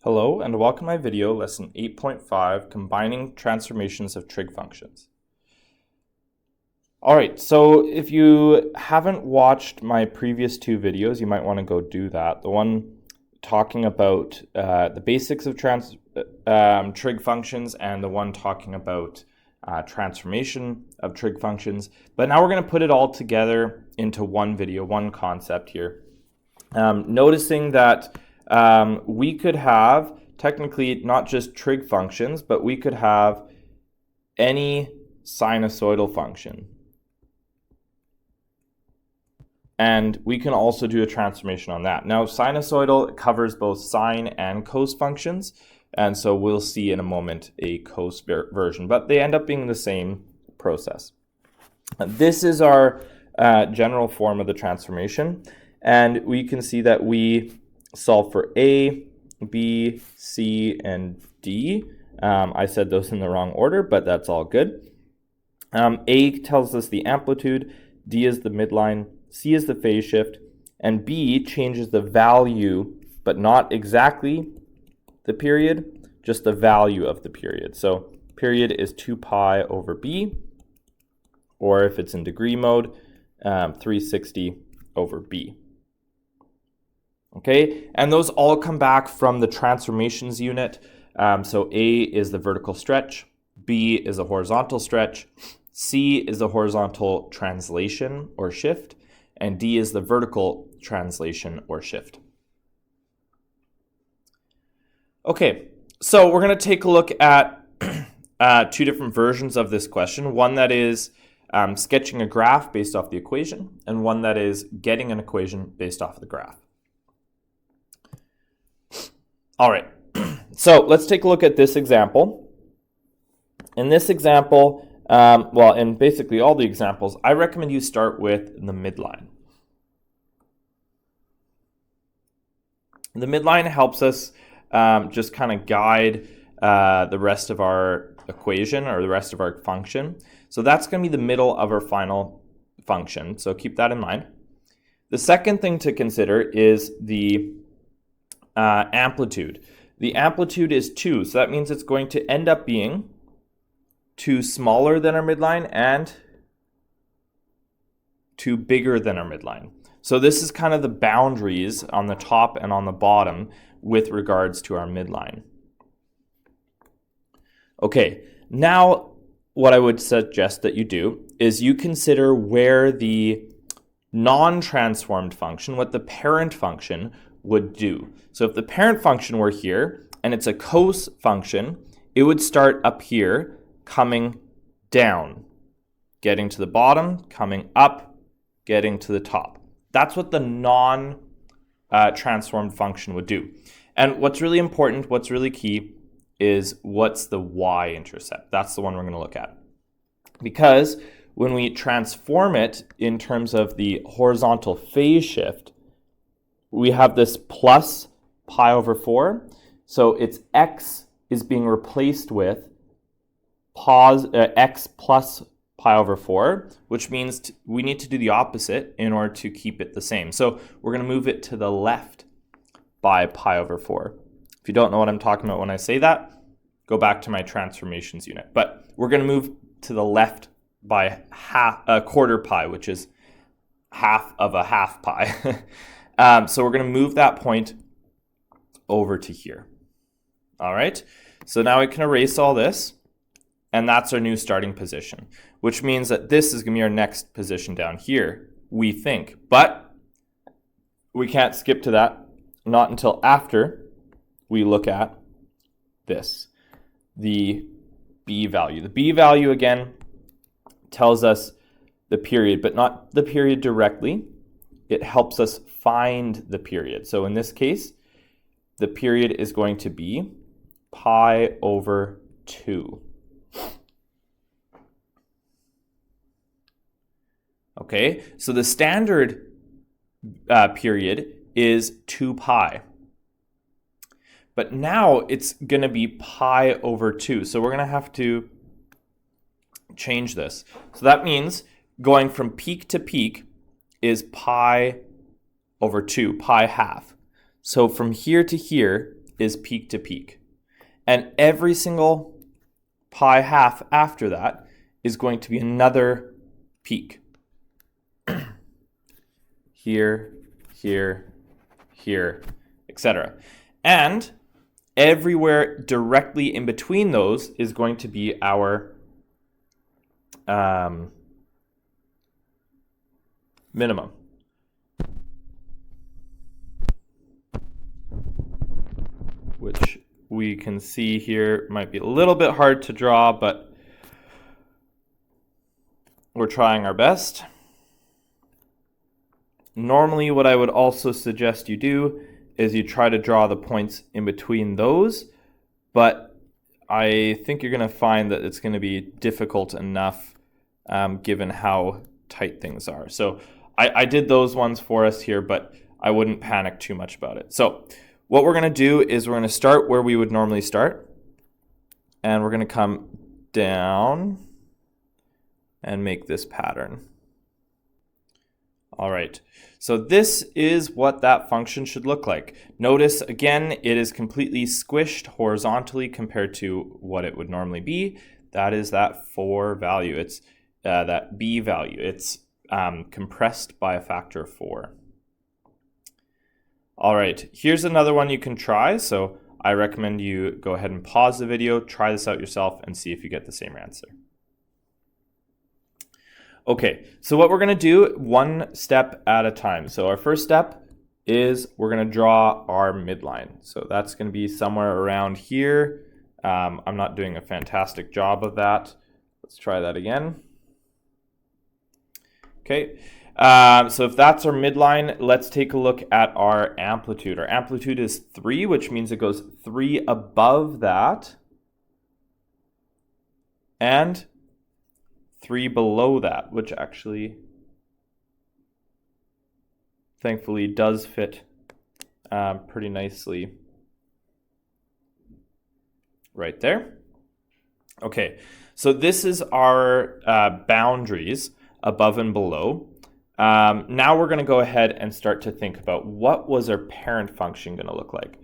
Hello and welcome to my video, lesson 8.5, combining transformations of trig functions. Alright, so if you haven't watched my previous two videos, you might want to go do that. The one talking about the basics of trig functions and the one talking about transformation of trig functions. But now we're going to put it all together into one video, one concept here. Noticing that we could have technically not just trig functions, but we could have any sinusoidal function. And we can also do a transformation on that. Now, sinusoidal covers both sine and cos functions, and so we'll see in a moment a cos version, but they end up being the same process. This is our general form of the transformation, and we can see that we solve for A, B, C, and D. I said those in the wrong order, but that's all good. A tells us the amplitude, D is the midline, C is the phase shift, and B changes the value, but not exactly the period, just the value of the period. So period is 2 pi over B, or if it's in degree mode, 360 over B. Okay, and those all come back from the transformations unit. So A is the vertical stretch, B is a horizontal stretch, C is the horizontal translation or shift, and D is the vertical translation or shift. Okay, so we're going to take a look at two different versions of this question. One that is sketching a graph based off the equation, and one that is getting an equation based off the graph. All right, so let's take a look at this example. In this example, well, in basically all the examples, I recommend you start with the midline. The midline helps us just kind of guide the rest of our equation or the rest of our function. So that's going to be the middle of our final function, so keep that in mind. The second thing to consider is the amplitude. The amplitude is 2, so that means it's going to end up being 2 smaller than our midline and 2 bigger than our midline. So this is kind of the boundaries on the top and on the bottom with regards to our midline. Okay, now what I would suggest that you do is you consider where the non-transformed function, what the parent function would do. So if the parent function were here and it's a cos function, it would start up here, coming down, getting to the bottom, coming up, getting to the top. That's what the non-transformed function would do. And what's really important, what's really key, is what's the y-intercept. That's the one we're going to look at. Because when we transform it in terms of the horizontal phase shift, we have this plus pi over 4. So its x is being replaced with x plus pi over 4, which means we need to do the opposite in order to keep it the same. So we're going to move it to the left by pi over 4. If you don't know what I'm talking about when I say that, go back to my transformations unit. But we're going to move to the left by a quarter pi, which is half of a half pi. So we're going to move that point over to here. All right, so now we can erase all this, and that's our new starting position, which means that this is going to be our next position down here, we think. But we can't skip to that, not until after we look at this, the b value. The b value, again, tells us the period, but not the period directly. It helps us find the period. So in this case, the period is going to be pi over 2. Okay, so the standard period is 2 pi. But now it's going to be pi over 2. So we're going to have to change this. So that means going from peak to peak is pi over 2, pi half. So from here to here, is peak to peak. And every single pi half after that is going to be another peak. Here, here, here, etc. And everywhere directly in between those is going to be our minimum. Which we can see here might be a little bit hard to draw, but we're trying our best. Normally, what I would also suggest you do is you try to draw the points in between those, but I think you're going to find that it's going to be difficult enough given how tight things are. So I did those ones for us here, but I wouldn't panic too much about it. So what we're going to do is we're going to start where we would normally start, and we're going to come down and make this pattern. All right, so this is what that function should look like. Notice, again, it is completely squished horizontally compared to what it would normally be. That is that 4 value. It's that b value. It's compressed by a factor of 4. All right, here's another one you can try. So I recommend you go ahead and pause the video, try this out yourself, and see if you get the same answer. Okay, so what we're going to do one step at a time. So our first step is we're going to draw our midline. So that's going to be somewhere around here. I'm not doing a fantastic job of that. Let's try that again. Okay, so if that's our midline, let's take a look at our amplitude. Our amplitude is 3, which means it goes 3 above that and 3 below that, which actually thankfully does fit pretty nicely right there. Okay, so this is our boundaries above and below. Now we're going to go ahead and start to think about what was our parent function going to look like.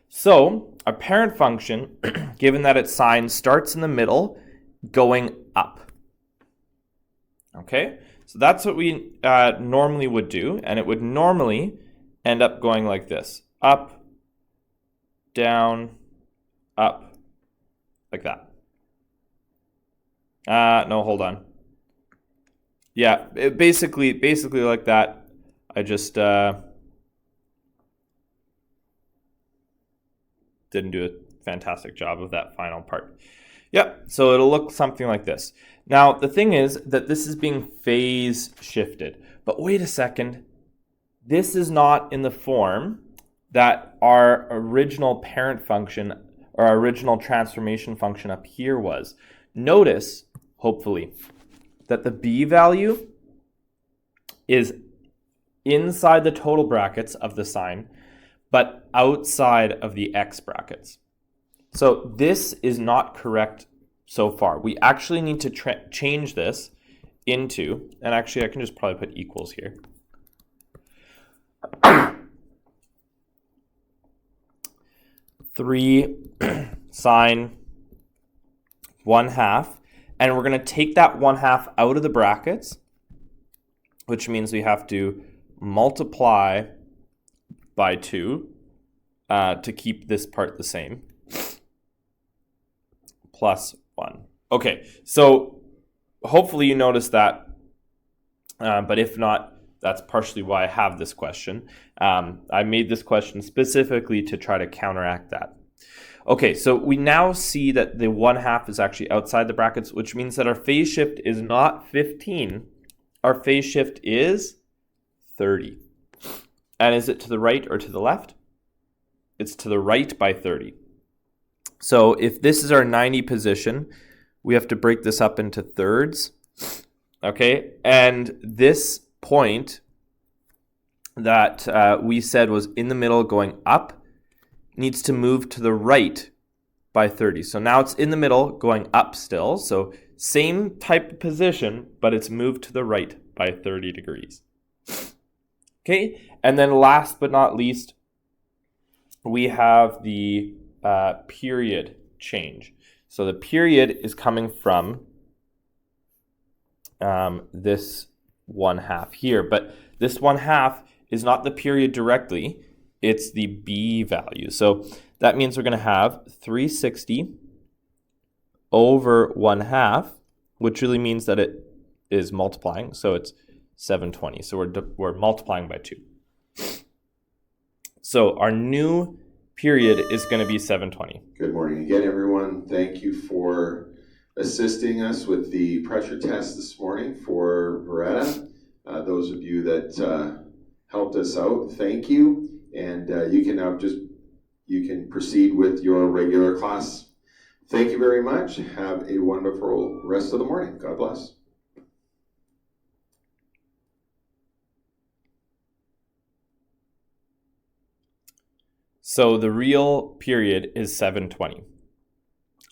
So our parent function, given that its sign starts in the middle, going up. Okay, so that's what we normally would do, and it would normally end up going like this. Up, down, up, like that. No, hold on. Yeah, basically like that. I just didn't do a fantastic job of that final part. Yep, so it'll look something like this. Now, the thing is that this is being phase shifted. But wait a second. This is not in the form that our original parent function or our original transformation function up here was. Notice, hopefully, that the b value is inside the total brackets of the sign, but outside of the x brackets. So this is not correct so far. We actually need to change this into, and actually I can just probably put equals here. 3 sine 1/2, and we're going to take that 1/2 out of the brackets, which means we have to multiply by 2 to keep this part the same, plus 1. Okay, so hopefully you noticed that, but if not, that's partially why I have this question. I made this question specifically to try to counteract that. Okay, so we now see that the 1/2 is actually outside the brackets, which means that our phase shift is not 15. Our phase shift is 30. And is it to the right or to the left? It's to the right by 30. So if this is our 90 position, we have to break this up into thirds. Okay, and this point that we said was in the middle going up needs to move to the right by 30. So now it's in the middle going up still. So same type of position, but it's moved to the right by 30 degrees. Okay, and then last but not least, we have the period change. So the period is coming from this 1/2 here, but this 1/2 is not the period directly, it's the b value. So that means we're going to have 360 over 1/2, which really means that it is multiplying, so it's 720. So we're multiplying by 2. So our new period is going to be 720. Good morning again, everyone. Thank you for assisting us with the pressure test this morning for Veretta. Those of you that helped us out, thank you. And you can now you can proceed with your regular class. Thank you very much. Have a wonderful rest of the morning. God bless. So the real period is 720.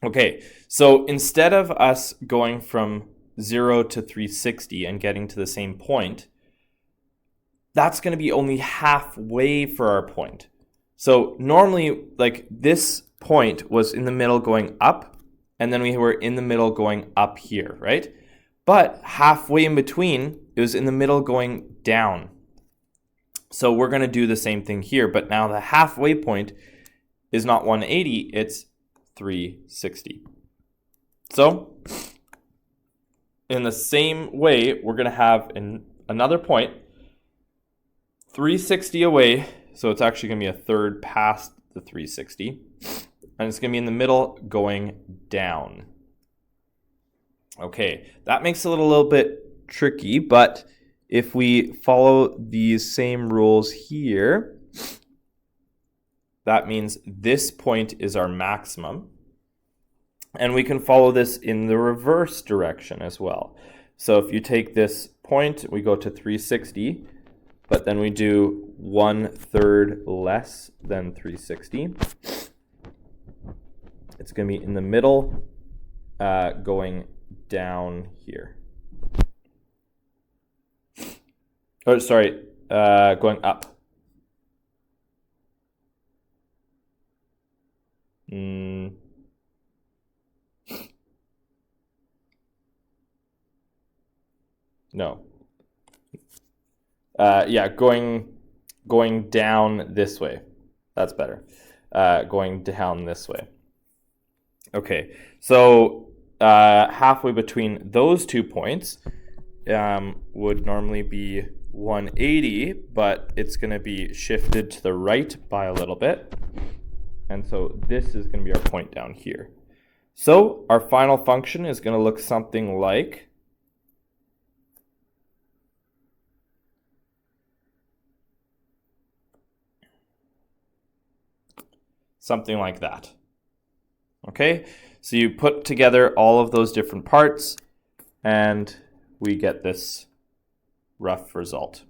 Okay, so instead of us going from 0 to 360 and getting to the same point, that's going to be only halfway for our point. So normally, like, this point was in the middle going up, and then we were in the middle going up here, right? But halfway in between, it was in the middle going down. So we're going to do the same thing here, but now the halfway point is not 180, it's 360. So in the same way, we're going to have another point 360 away, so it's actually going to be a third past the 360, and it's going to be in the middle going down. Okay, that makes it a little bit tricky, but if we follow these same rules here, that means this point is our maximum. And we can follow this in the reverse direction as well. So if you take this point, we go to 360, but then we do 1/3 less than 360. It's going to be in the middle, going down here. Oh, sorry, going up. No. Yeah, going down this way. That's better. Going down this way. Okay, so halfway between those 2 points would normally be 180, but it's going to be shifted to the right by a little bit. And so this is going to be our point down here. So our final function is going to look something like that. Okay, so you put together all of those different parts and we get this rough result.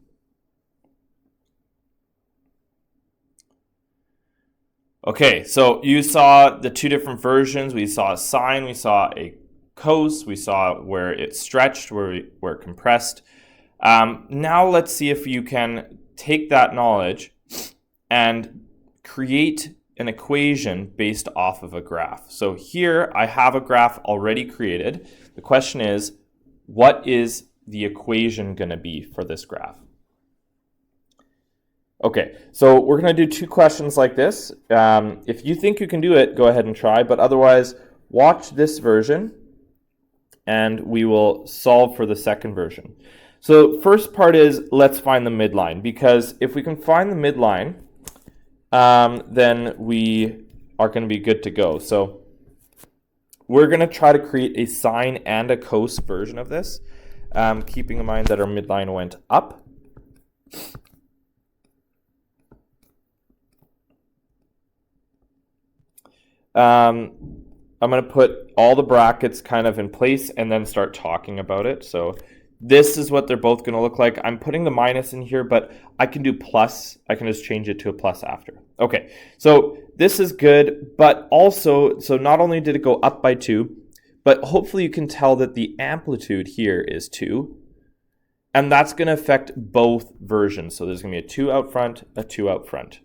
Okay, so you saw the two different versions. We saw a sine, we saw a cos, we saw where it stretched, where it compressed. Now let's see if you can take that knowledge and create an equation based off of a graph. So here I have a graph already created. The question is, what is the equation going to be for this graph? Okay, so we're going to do 2 questions like this. If you think you can do it, go ahead and try, but otherwise watch this version and we will solve for the second version. So first part is, let's find the midline, because if we can find the midline, then we are going to be good to go. So we're going to try to create a sine and a cos version of this, keeping in mind that our midline went up. I'm going to put all the brackets kind of in place and then start talking about it. So this is what they're both going to look like. I'm putting the minus in here, but I can do plus. I can just change it to a plus after. Okay, so this is good, but also, so not only did it go up by 2, but hopefully you can tell that the amplitude here is 2, and that's going to affect both versions. So there's going to be a 2 out front, a 2 out front.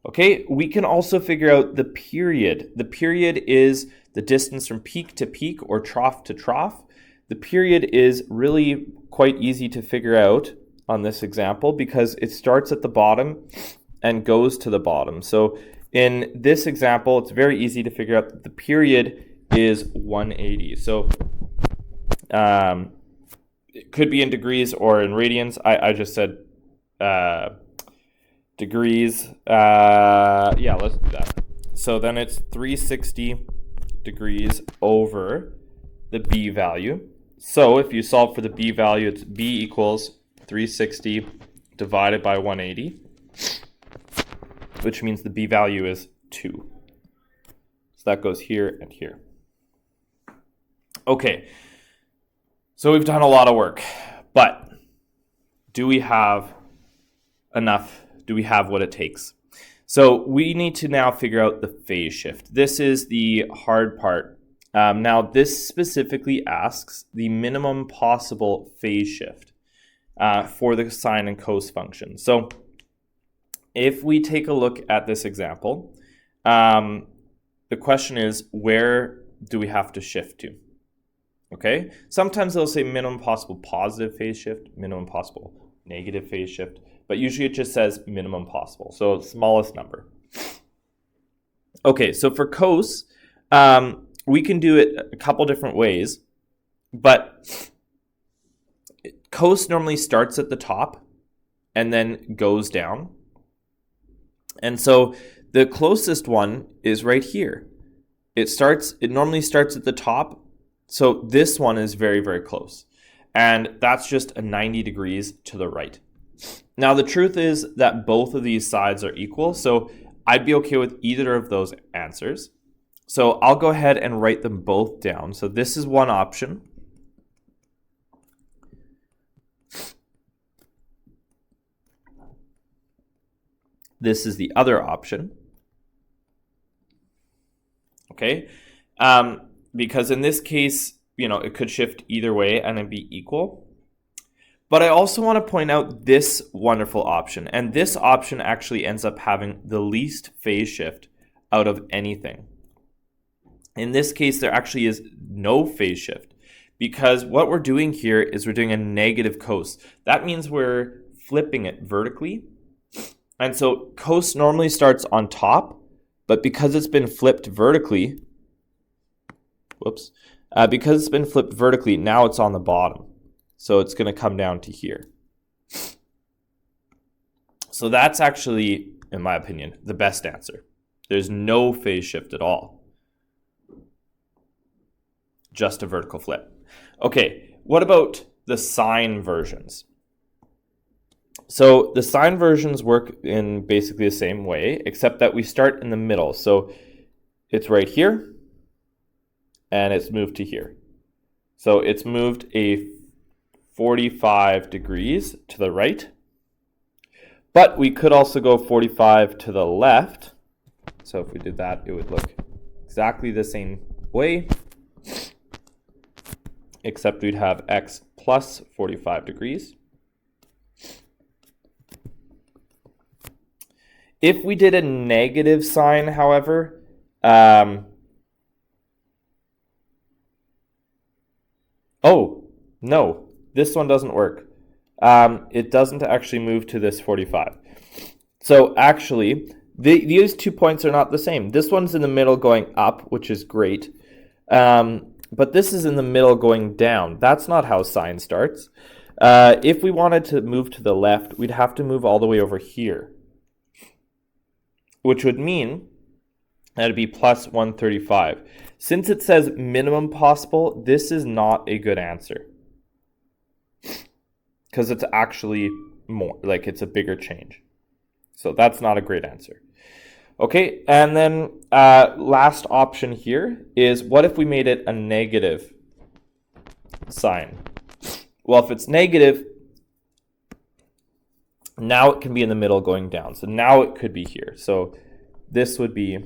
Okay, we can also figure out the period. The period is the distance from peak to peak or trough to trough. The period is really quite easy to figure out on this example because it starts at the bottom and goes to the bottom. So in this example, it's very easy to figure out that the period is 180. So it could be in degrees or in radians. I just said degrees. Yeah, let's do that. So then it's 360 degrees over the b value. So if you solve for the b value, it's b equals 360 divided by 180, which means the b value is 2. So that goes here and here. Okay, so we've done a lot of work, but do we have enough? Do we have what it takes? So we need to now figure out the phase shift. This is the hard part. Now this specifically asks the minimum possible phase shift for the sine and cos function. So if we take a look at this example, the question is, where do we have to shift to? Okay, sometimes they'll say minimum possible positive phase shift, minimum possible negative phase shift, but usually it just says minimum possible, so smallest number. Okay, so for cos, we can do it a couple different ways, but cos normally starts at the top and then goes down. And so the closest one is right here. It normally starts at the top. So this one is very, very close. And that's just a 90 degrees to the right. Now, the truth is that both of these sides are equal. So I'd be okay with either of those answers. So I'll go ahead and write them both down. So this is one option. This is the other option. Okay. Because in this case, it could shift either way and it'd be equal. But I also want to point out this wonderful option. And this option actually ends up having the least phase shift out of anything. In this case, there actually is no phase shift because what we're doing here is we're doing a negative cos. That means we're flipping it vertically. And so cos normally starts on top, but because it's been flipped vertically, because it's been flipped vertically, now it's on the bottom. So it's going to come down to here. So that's actually, in my opinion, the best answer. There's no phase shift at all. Just a vertical flip. Okay, what about the sine versions? So the sine versions work in basically the same way, except that we start in the middle. So it's right here, and it's moved to here. So it's moved a 45 degrees to the right. But we could also go 45 to the left. So if we did that, it would look exactly the same way, except we'd have x plus 45 degrees. If we did a negative sign, however, oh, no, this one doesn't work. It doesn't actually move to this 45. So actually, these 2 points are not the same. This one's in the middle going up, which is great. But this is in the middle going down. That's not how sine starts. If we wanted to move to the left, we'd have to move all the way over here, which would mean that it'd be plus 135. Since it says minimum possible, this is not a good answer because it's actually more, like it's a bigger change. So that's not a great answer. Okay, and then last option here is, what if we made it a negative sign? Well, if it's negative, now it can be in the middle going down. So now it could be here. So this would be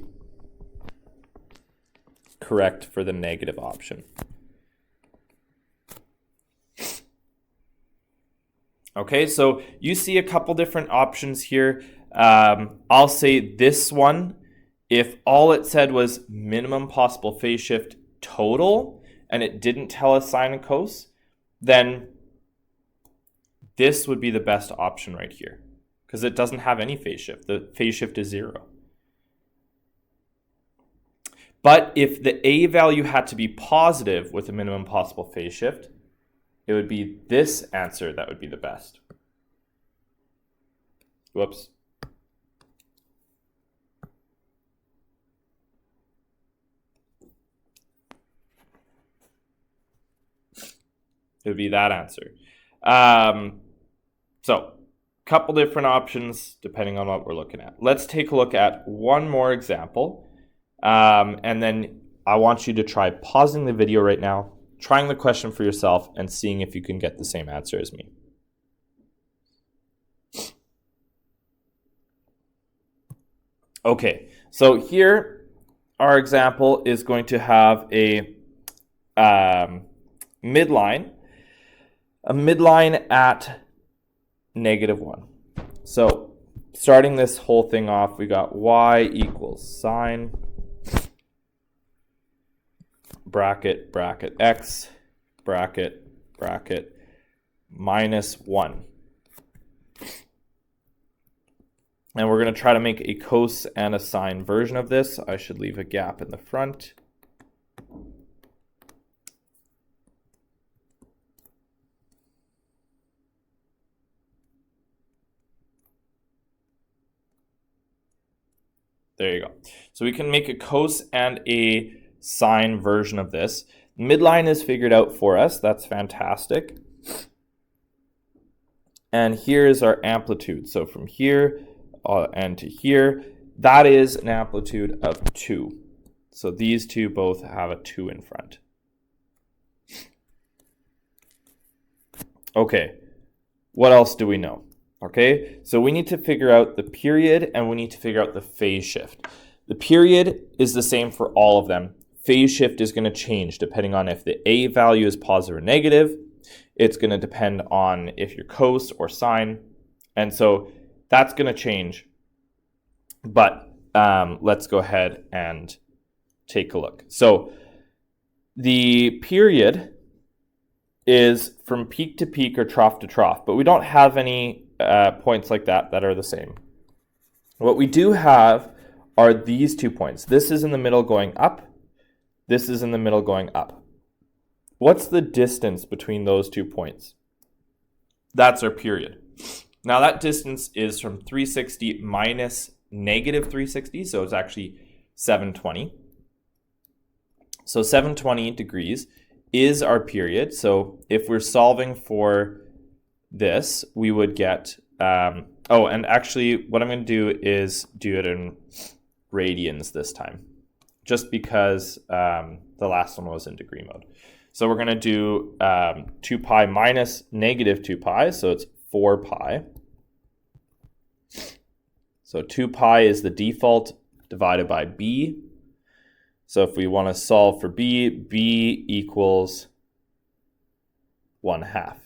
correct for the negative option. Okay, so you see a couple different options here. I'll say this one, if all it said was minimum possible phase shift total, and it didn't tell us sine and cos, then this would be the best option right here, because it doesn't have any phase shift. The phase shift is 0. But if the A value had to be positive with a minimum possible phase shift, it would be this answer that would be the best. Whoops. It would be that answer. So, a couple different options depending on what we're looking at. Let's take a look at one more example. And then I want you to try pausing the video right now, trying the question for yourself, and seeing if you can get the same answer as me. Okay, so here our example is going to have a midline at -1. So starting this whole thing off, we got y equals sine bracket bracket x bracket bracket -1. And we're going to try to make a cos and a sine version of this. I should leave a gap in the front. There you go. So we can make a cos and a sine version of this. Midline is figured out for us. That's fantastic. And here is our amplitude. So from here and to here, that is an amplitude of 2. So these two both have a 2 in front. Okay, what else do we know? Okay, so we need to figure out the period and we need to figure out the phase shift. The period is the same for all of them. Phase shift is going to change depending on if the A value is positive or negative. It's going to depend on if you're cos or sine. And so that's going to change. But let's go ahead and take a look. So the period is from peak to peak or trough to trough, but we don't have any points like that are the same. What we do have are these 2 points. This is in the middle going up. This is in the middle going up. What's the distance between those 2 points? That's our period. Now that distance is from 360 minus -360, so it's actually 720. So 720 degrees is our period. So if we're solving for this, we would get, oh, and actually what I'm going to do is do it in radians this time, just because the last one was in degree mode. So we're going to do 2 pi minus -2 pi, so it's 4 pi. So 2 pi is the default divided by b. So if we want to solve for b, b equals 1/2.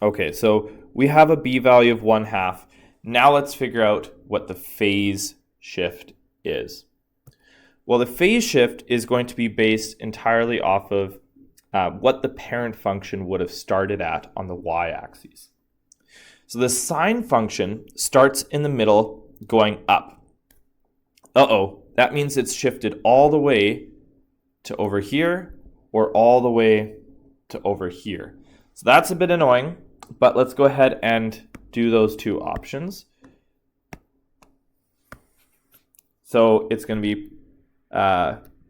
Okay, so we have a b value of 1/2. Now let's figure out what the phase shift is. Well, the phase shift is going to be based entirely off of what the parent function would have started at on the y-axis. So the sine function starts in the middle going up. That means it's shifted all the way to over here or all the way to over here. So that's a bit annoying, but let's go ahead and do those 2 options. So it's going to be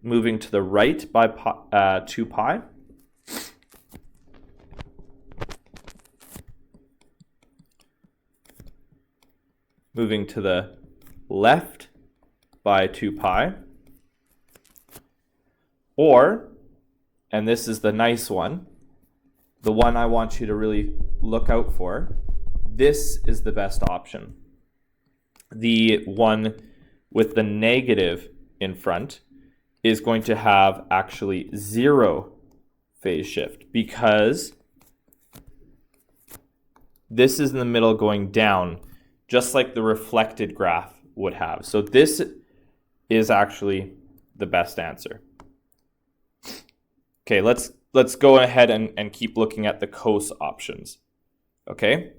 moving to the right by 2 pi. Moving to the left by 2 pi. Or, and this is the nice one, the one I want you to really look out for, this is the best option. The one with the negative in front is going to have actually 0 phase shift, because this is in the middle going down, just like the reflected graph would have. So this is actually the best answer. Okay, let's go ahead and keep looking at the cos options. Okay,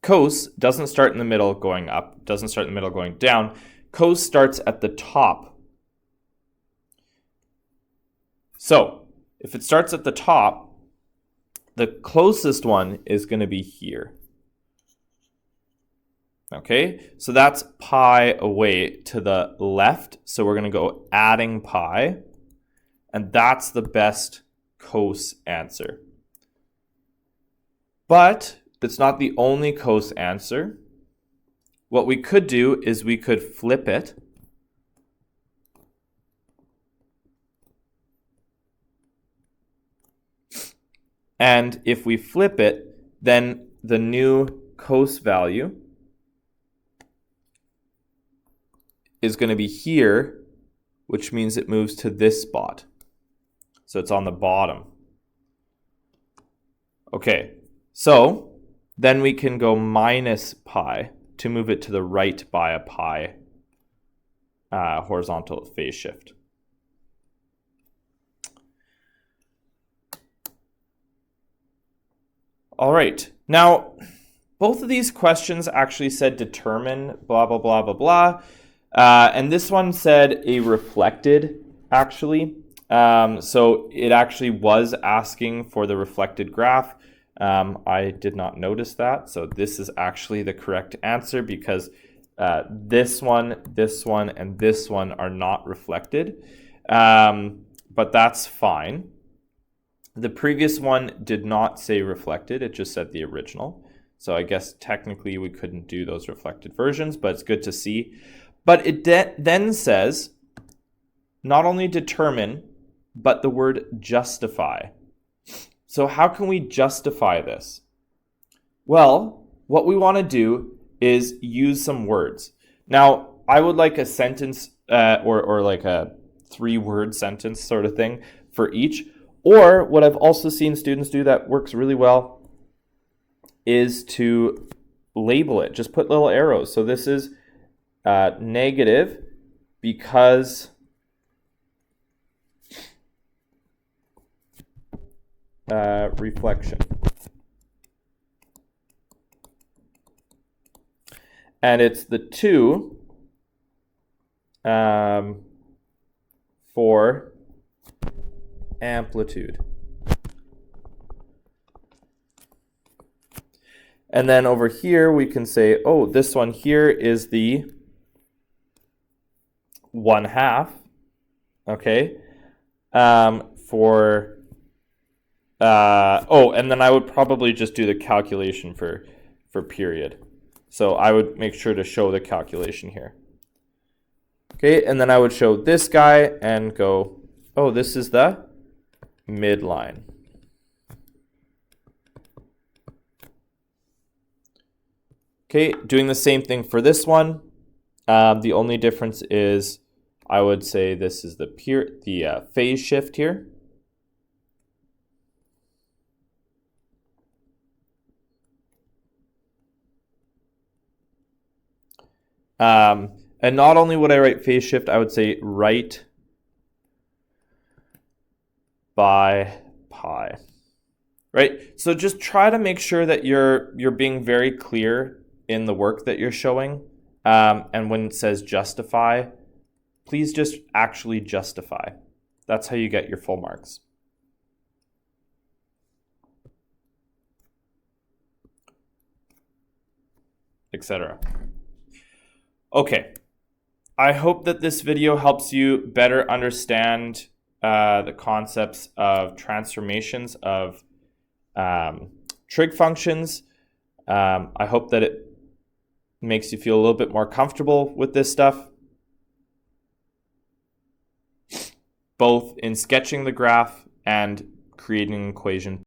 cos doesn't start in the middle going up, doesn't start in the middle going down. Cos starts at the top. So if it starts at the top, the closest one is going to be here. Okay, so that's pi away to the left. So we're going to go adding pi, and that's the best cos answer. But it's not the only cos answer. What we could do is we could flip it. And if we flip it, then the new cos value is going to be here, which means it moves to this spot. So it's on the bottom. Okay, so then we can go minus pi to move it to the right by a pi horizontal phase shift. All right, now both of these questions actually said determine blah, blah, blah, blah, blah. And this one said a reflected, actually. So it actually was asking for the reflected graph. I did not notice that. So this is actually the correct answer because this one, and this one are not reflected. But that's fine. The previous one did not say reflected. It just said the original. So I guess technically we couldn't do those reflected versions, but it's good to see. But it then says not only determine, but the word justify. So how can we justify this? Well, what we want to do is use some words. Now, I would like a sentence or like a 3-word sentence sort of thing for each. Or what I've also seen students do that works really well is to label it. Just put little arrows. So this is negative because reflection. And it's the 2 for amplitude. And then over here we can say, oh, this one here is the 1/2, okay, for, and then I would probably just do the calculation for period. So I would make sure to show the calculation here. Okay, and then I would show this guy and go, oh, this is the midline. Okay, doing the same thing for this one. The only difference is I would say this is the phase shift here. And not only would I write phase shift, I would say right by pi. Right? So just try to make sure that you're being very clear in the work that you're showing. And when it says justify, please just actually justify. That's how you get your full marks. Etc. Okay. I hope that this video helps you better understand the concepts of transformations of trig functions. I hope that it makes you feel a little bit more comfortable with this stuff, both in sketching the graph and creating an equation